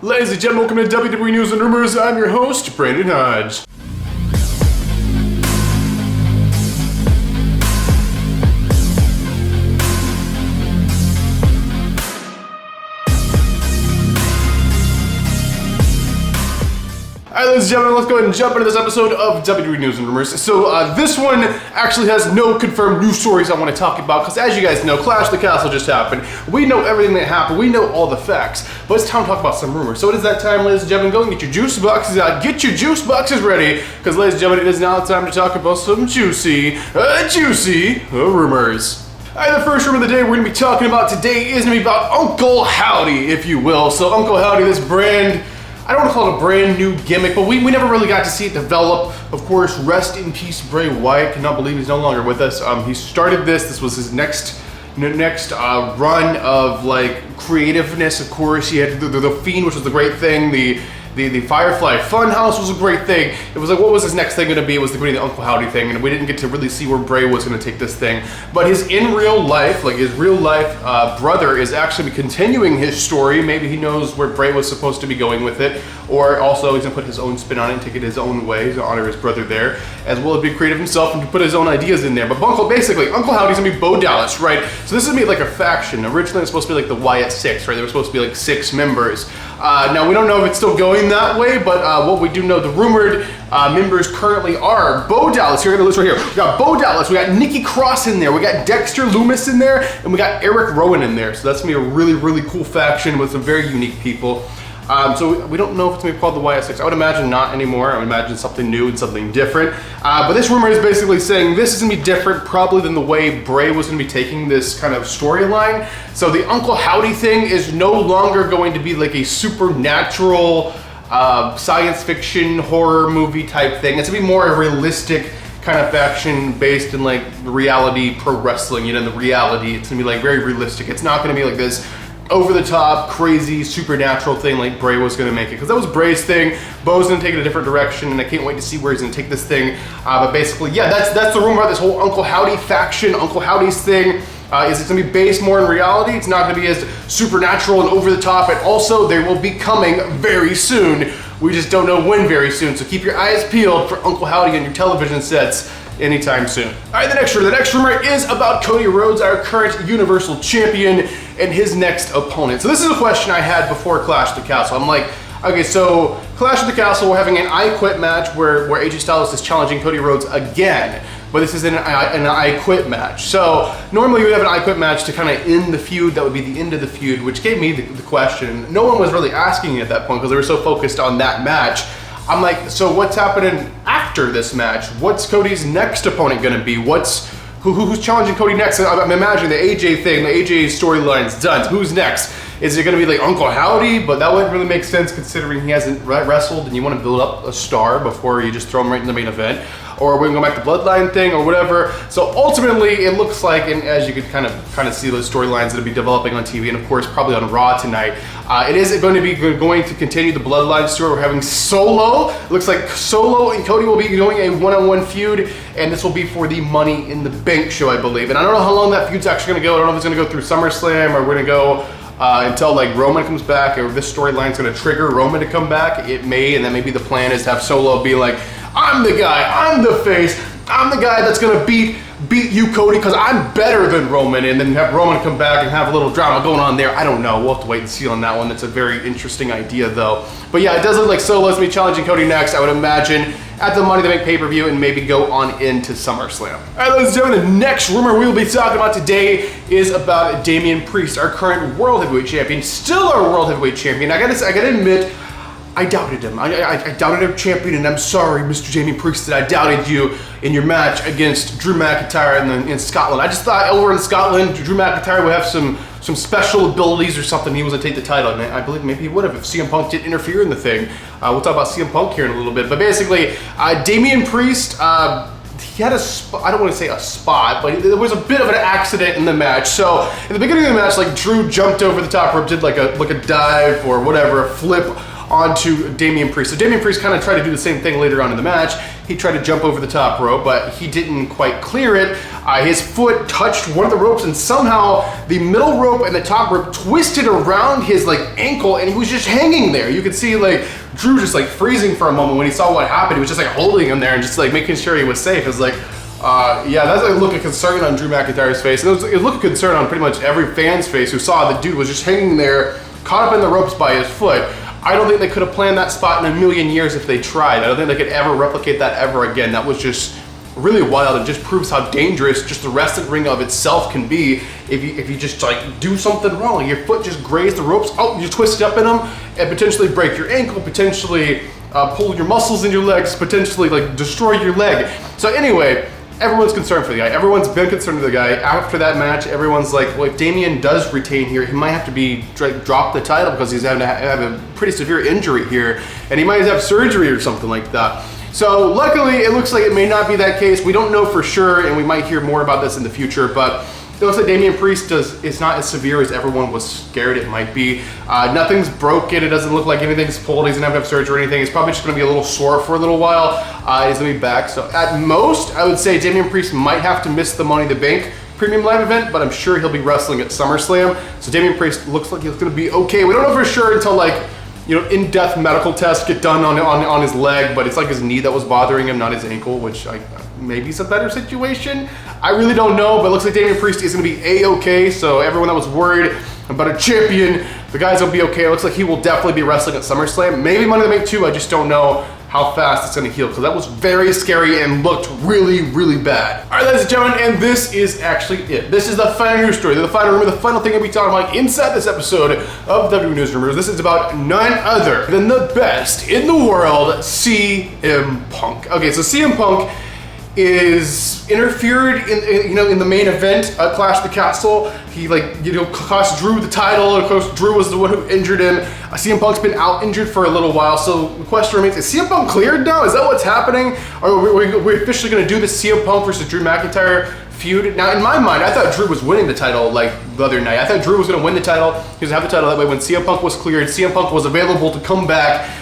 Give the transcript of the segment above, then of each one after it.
Ladies and gentlemen, welcome to WWE News and Rumors. I'm your host, Brandon Hodge. Alright, ladies and gentlemen, let's go ahead and jump into this episode of WWE News and Rumors. So, this one actually has no confirmed news stories I want to talk about, because as you guys know, Clash of the Castle just happened. We know everything that happened, we know all the facts, but it's time to talk about some rumors. So it is that time, ladies and gentlemen, go and get your juice boxes out, get your juice boxes ready, because ladies and gentlemen, it is now time to talk about some juicy rumors. Alright, the first rumor of the day we're going to be talking about today is going to be about Uncle Howdy, if you will. So Uncle Howdy, this brand, I don't want to call it a brand new gimmick, but we never really got to see it develop. Of course, rest in peace, Bray Wyatt. Cannot believe he's no longer with us. He started this was his next run of like creativeness. Of course, he had the Fiend, which was the great thing. The Firefly Funhouse was a great thing. It was like, what was his next thing going to be? It was the Uncle Howdy thing, and we didn't get to really see where Bray was going to take this thing. But his real life brother is actually continuing his story. Maybe he knows where Bray was supposed to be going with it, or also he's going to put his own spin on it and take it his own way to honor his brother there, as well as be creative himself and to put his own ideas in there. But basically, Uncle Howdy's going to be Bo Dallas, right? So this is going to be like a faction. Originally, it's supposed to be like the Wyatt Six, right? They were supposed to be like 6 members. Now, we don't know if it's still going that way, but what we do know, the rumored members currently are Bo Dallas. Here, I got the list right here. We got Bo Dallas, we got Nikki Cross in there, we got Dexter Loomis in there, and we got Eric Rowan in there. So that's gonna be a really, really cool faction with some very unique people. So we don't know if it's gonna be called the Wyatt Six. I would imagine not anymore. I would imagine something new and something different. But this rumor is basically saying this is gonna be different probably than the way Bray was gonna be taking this kind of storyline. So the Uncle Howdy thing is no longer going to be like a supernatural science fiction horror movie type thing. It's gonna be more a realistic kind of faction based in like reality pro wrestling. You know, the reality, it's gonna be like very realistic. It's not gonna be like this over-the-top, crazy, supernatural thing like Bray was gonna make it, because that was Bray's thing. Bo's gonna take it a different direction, and I can't wait to see where he's gonna take this thing. But basically, yeah, that's the rumor about this whole Uncle Howdy faction, Uncle Howdy's thing. Is it gonna be based more in reality? It's not gonna be as supernatural and over-the-top, and also they will be coming very soon. We just don't know when very soon, so keep your eyes peeled for Uncle Howdy on your television sets anytime soon. All right, the next rumor is about Cody Rhodes, our current Universal Champion, and his next opponent. So this is a question I had before Clash of the Castle. I'm like, okay, so Clash of the Castle, we're having an I Quit match where AJ Styles is challenging Cody Rhodes again, but this is an I Quit match. So normally we have an I Quit match to kind of end the feud. That would be the end of the feud, which gave me the question. No one was really asking me at that point because they were so focused on that match. I'm like, so what's happening after this match? What's Cody's next opponent gonna be? Who's challenging Cody next? I'm imagining the AJ thing, the AJ storyline's done. So who's next? Is it gonna be like Uncle Howdy? But that wouldn't really make sense considering he hasn't wrestled and you wanna build up a star before you just throw him right in the main event. Or we're gonna go back to Bloodline thing or whatever. So ultimately it looks like, and as you could kind of see those storylines that'll be developing on TV and of course probably on Raw tonight, it is going to continue the Bloodline story. We're having Solo. It looks like Solo and Cody will be doing a one-on-one feud, and this will be for the Money in the Bank show, I believe. And I don't know how long that feud's actually gonna go. I don't know if it's gonna go through SummerSlam or we're gonna go until like Roman comes back, or this storyline's gonna trigger Roman to come back. It may, and then maybe the plan is to have Solo be like, I'm the guy, I'm the face, I'm the guy that's gonna beat you, Cody, because I'm better than Roman, and then have Roman come back and have a little drama going on there. I don't know. We'll have to wait and see on that one. That's a very interesting idea, though. But yeah, it does look like Solo's gonna be challenging Cody next, I would imagine, at the Money in the Bank pay-per-view, and maybe go on into SummerSlam. All right, ladies and gentlemen, the next rumor we will be talking about today is about Damien Priest, our current World Heavyweight Champion, still our World Heavyweight Champion. I gotta admit, I doubted him. I doubted our champion, and I'm sorry, Mr. Damien Priest, that I doubted you in your match against Drew McIntyre in Scotland. I just thought over in Scotland, Drew McIntyre would have some special abilities or something. He was going to take the title, and I believe maybe he would have if CM Punk didn't interfere in the thing. We'll talk about CM Punk here in a little bit. But basically, Damien Priest, he had I don't want to say a spot, but there was a bit of an accident in the match. So in the beginning of the match, like Drew jumped over the top rope, did like a dive or whatever, a flip onto Damian Priest. So Damian Priest kind of tried to do the same thing later on in the match. He tried to jump over the top rope, but he didn't quite clear it. His foot touched one of the ropes, and somehow the middle rope and the top rope twisted around his like ankle, and he was just hanging there. You could see like Drew just like freezing for a moment when he saw what happened. He was just like holding him there and just like making sure he was safe. It was like, yeah, that's a look of concern on Drew McIntyre's face. And it was a look of concern on pretty much every fan's face who saw the dude was just hanging there, caught up in the ropes by his foot. I don't think they could have planned that spot in a million years if they tried. I don't think they could ever replicate that ever again. That was just really wild, and just proves how dangerous just the wrestling ring of itself can be if you just like do something wrong. Your foot just grazed the ropes, oh, you twist up in them and potentially break your ankle, potentially pull your muscles in your legs, potentially like destroy your leg. So anyway, everyone's concerned for the guy. Everyone's been concerned for the guy. After that match, everyone's like, well, if Damian does retain here, he might have to be drop the title because he's having to have a pretty severe injury here, and he might have surgery or something like that. So luckily, it looks like it may not be that case. We don't know for sure, and we might hear more about this in the future, but it looks like Damien Priest it's not as severe as everyone was scared it might be. Nothing's broken. It doesn't look like anything's pulled. He's gonna have surgery or anything. He's probably just gonna be a little sore for a little while. He's gonna be back. So at most, I would say Damien Priest might have to miss the Money in the Bank premium live event, but I'm sure he'll be wrestling at SummerSlam. So Damien Priest looks like he's gonna be okay. We don't know for sure until like, you know, in-depth medical tests get done on his leg, but it's like his knee that was bothering him, not his ankle, which maybe is a better situation. I really don't know, but it looks like Damien Priest is gonna be A-okay, so everyone that was worried about a champion, the guys will be okay. It looks like he will definitely be wrestling at SummerSlam. Maybe Money in the Bank too, I just don't know how fast it's gonna heal, because that was very scary and looked really, really bad. All right, ladies and gentlemen, and this is actually it. This is the final news story, the final rumor, the final thing I'll be talking about inside this episode of WWE News Rumors. This is about none other than the best in the world, CM Punk. Okay, so CM Punk is interfered in the main event at Clash of the Castle. He cost Drew the title. Of course, Drew was the one who injured him. CM Punk's been out injured for a little while, so the question remains: is CM Punk cleared now? Is that what's happening? Or are we officially going to do the CM Punk versus Drew McIntyre feud? Now, in my mind, I thought Drew was winning the title like the other night. I thought Drew was going to win the title. He was going to have the title that way. When CM Punk was cleared, CM Punk was available to come back.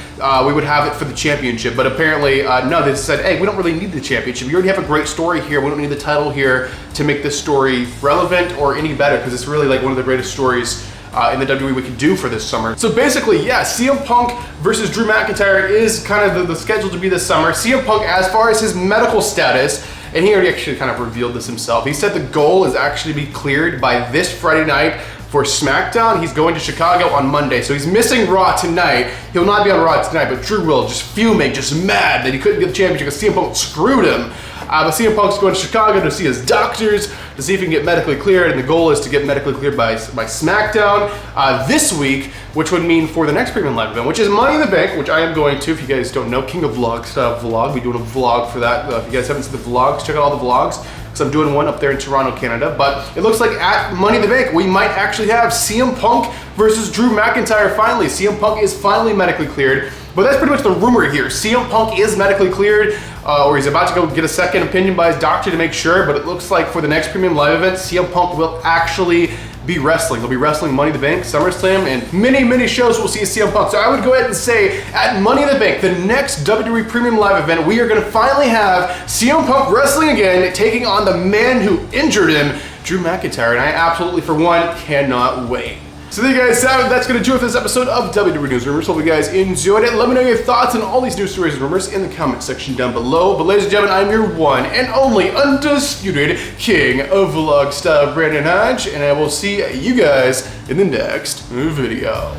We would have it for the championship, but apparently, no, they said, hey, we don't really need the championship. We already have a great story here. We don't need the title here to make this story relevant or any better, because it's really like one of the greatest stories in the WWE we could do for this summer. So basically, yeah, CM Punk versus Drew McIntyre is kind of the schedule to be this summer. CM Punk, as far as his medical status, and he already actually kind of revealed this himself, he said the goal is actually to be cleared by this Friday night for SmackDown. He's going to Chicago on Monday, so he's missing Raw tonight. He'll not be on Raw tonight, but Drew will, just fuming, just mad that he couldn't get the championship because CM Punk screwed him. But CM Punk's going to Chicago to see his doctors, to see if he can get medically cleared, and the goal is to get medically cleared by SmackDown this week, which would mean for the next premium live event, which is Money in the Bank, which I am going to. If you guys don't know, King of Vlogs vlog. We're doing a vlog for that. If you guys haven't seen the vlogs, check out all the vlogs. So I'm doing one up there in Toronto, Canada. But it looks like at Money in the Bank, we might actually have CM Punk versus Drew McIntyre finally. CM Punk is finally medically cleared. But that's pretty much the rumor here. CM Punk is medically cleared, or he's about to go get a second opinion by his doctor to make sure. But it looks like for the next premium live event, CM Punk will actually be wrestling. He'll be wrestling Money in the Bank, SummerSlam, and many, many shows will see CM Punk. So I would go ahead and say at Money in the Bank, the next WWE Premium Live event, we are going to finally have CM Punk wrestling again, taking on the man who injured him, Drew McIntyre, and I absolutely, for one, cannot wait. So there you guys have it. That's going to do it for this episode of WWE News Rumors. Hope you guys enjoyed it. Let me know your thoughts on all these news stories and rumors in the comment section down below. But ladies and gentlemen, I'm your one and only undisputed king of vlog style, Brandon Hodge, and I will see you guys in the next video.